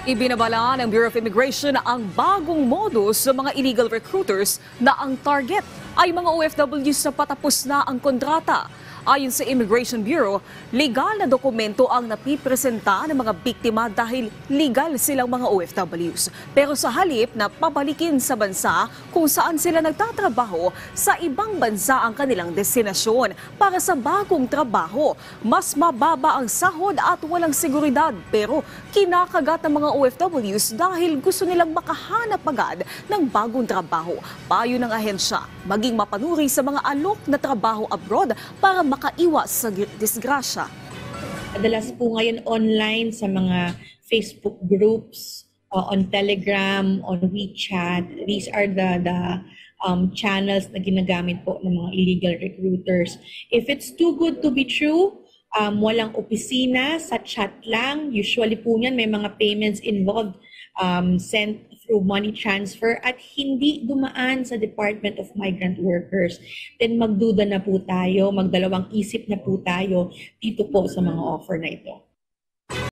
Ibinabala ng Bureau of Immigration ang bagong modus sa mga illegal recruiters na ang target ay mga OFWs na patapos na ang kontrata. Ayon sa Immigration Bureau, legal na dokumento ang napipresenta ng mga biktima dahil legal silang mga OFWs. Pero sa halip na pabalikin sa bansa kung saan sila nagtatrabaho, sa ibang bansa ang kanilang destinasyon para sa bagong trabaho. Mas mababa ang sahod at walang seguridad, pero kinakagat ng mga OFWs dahil gusto nilang makahanap agad ng bagong trabaho. Payo ng ahensya, maging mapanuri sa mga alok na trabaho abroad para makaiwas sa disgrasya. Madalas po ngayon online sa mga Facebook groups, on Telegram, on WeChat. These are the channels na ginagamit po ng mga illegal recruiters. If it's too good to be true, walang opisina, sa chat lang. Usually po niyan may mga payments involved, sent through money transfer at hindi dumaan sa Department of Migrant Workers. Then magduda na po tayo, magdalawang isip na po tayo dito po sa mga offer na ito.